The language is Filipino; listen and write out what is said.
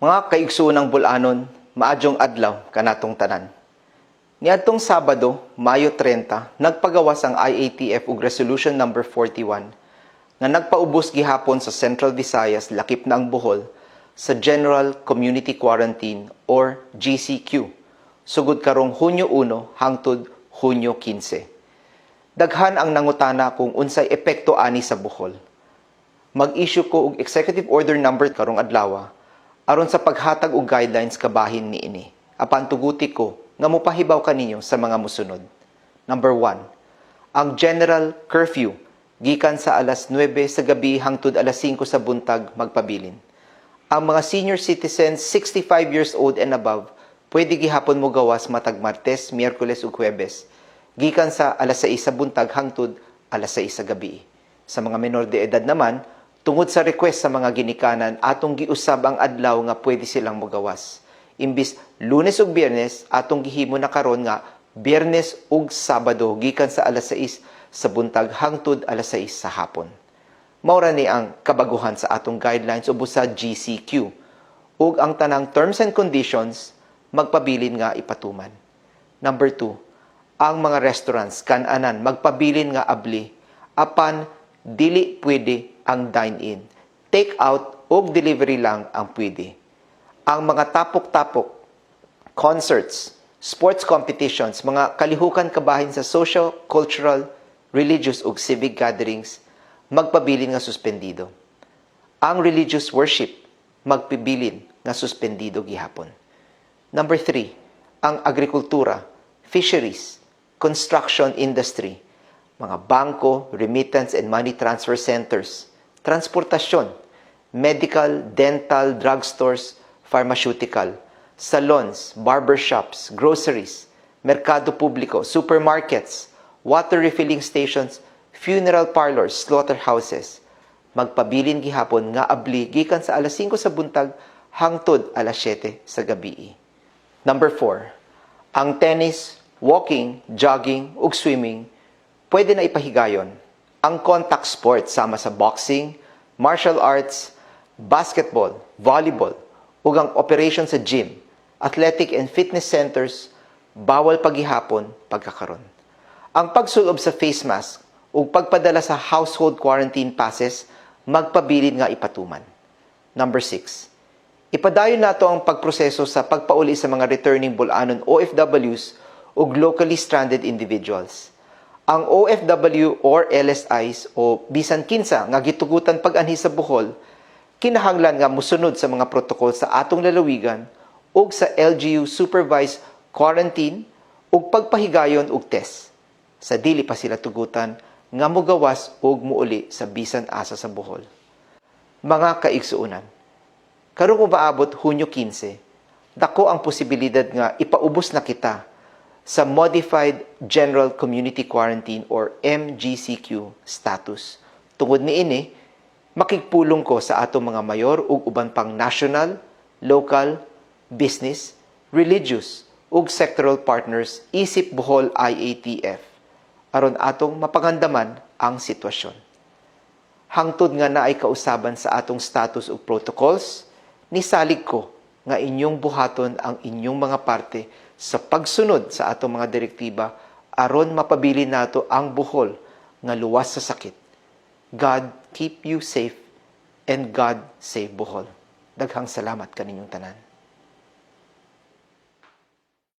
Mga kaigsuon ng Bulanon, maadjong adlaw kanatong tanan. Niadtong Sabado, Mayo 30, nagpagawas ang IATF ug Resolution number 41 nga nagpaubos gihapon sa Central Visayas lakip na ang Bohol sa General Community Quarantine or GCQ sugod karong Hunyo 1 hangtod Hunyo 15. Daghan ang nangutana kung unsay epekto ani sa Bohol. Mag-issue ko og Executive Order number karong adlaw aron sa paghatag og guidelines kabahin niini. Apan tuguti ko nga mopahibaw kaninyo sa mga musunod. Number 1, ang general curfew gikan sa alas 9 sa gabi hangtod alas 5 sa buntag magpabilin. Ang mga senior citizens 65 years old and above pwede gihapon mo gawas matag Martes, Miyerkules ug Huwebes gikan sa alas 6 sa buntag hangtod alas 6 sa gabi. Sa mga menor de edad naman, tungod sa request sa mga ginikanan, atong giusab ang adlaw nga pwede silang mogawas. Imbis Lunes ug Biyernes, atong gihimo na karon nga Biyernes ug Sabado gikan sa alas 6 sa buntag hangtod alas 6 sa hapon. Maura ni ang kabaguhan sa atong guidelines ubos sa GCQ ug ang tanang terms and conditions magpabilin nga ipatuman. Number 2, ang mga restaurants kan-anan magpabilin nga abli apan dili pwede ang dine-in. Take out o delivery lang ang pwede. Ang mga tapok-tapok, concerts, sports competitions, mga kalihukan kabahin sa social, cultural, religious ug civic gatherings, magpabilin nga suspendido. Ang religious worship, magpibilin nga suspendido gihapon. Number 3, ang agrikultura, fisheries, construction industry, mga bangko, remittance and money transfer centers, transportasyon, medical, dental, drugstores, pharmaceutical, salons, barbershops, groceries, merkado publiko, supermarkets, water refilling stations, funeral parlors, slaughterhouses. Magpabilin gihapon nga abli gikan sa alas 5 sa buntag hangtod alas 7 sa gabi. Number 4, ang tennis, walking, jogging ug swimming pwede na ipahigayon. Ang contact sports sama sa boxing, martial arts, basketball, volleyball, ug ang operation sa gym, athletic and fitness centers, bawal paghihapon pagkakaron. Ang pagsulob sa face mask ug pagpadala sa household quarantine passes, magpabilin nga ipatuman. Number 6, ipadayon nato ang pagproseso sa pagpauli sa mga returning Bulanon OFWs ug locally stranded individuals. Ang OFW or LSIs o bisan kinsa nga gitugutan pag-anhi sa Bohol, kinahanglan nga musunod sa mga protokol sa atong lalawigan ug sa LGU supervised quarantine ug pagpahigayon ug test. Sa dili pa sila tugutan nga mogawas ug muuli sa bisan asa sa Bohol. Mga kaigsuonan, karong umaabot Hunyo 15, dako ang posibilidad nga ipaubos na kita sa Modified General Community Quarantine or MGCQ status. Tungod niini, makigpulong ko sa atong mga mayor ug uban pang national, local, business, religious ug sectoral partners isip Bohol IATF aron atong mapangandaman ang sitwasyon. Hangtod nga naay kausaban sa atong status ug protocols, nisalig ko nga inyong buhaton ang inyong mga parte sa pagsunod sa atong mga direktiba aron mapabili nato ang Bohol nga luwas sa sakit. God keep you safe and God save Bohol. Daghang salamat kaninyong tanan.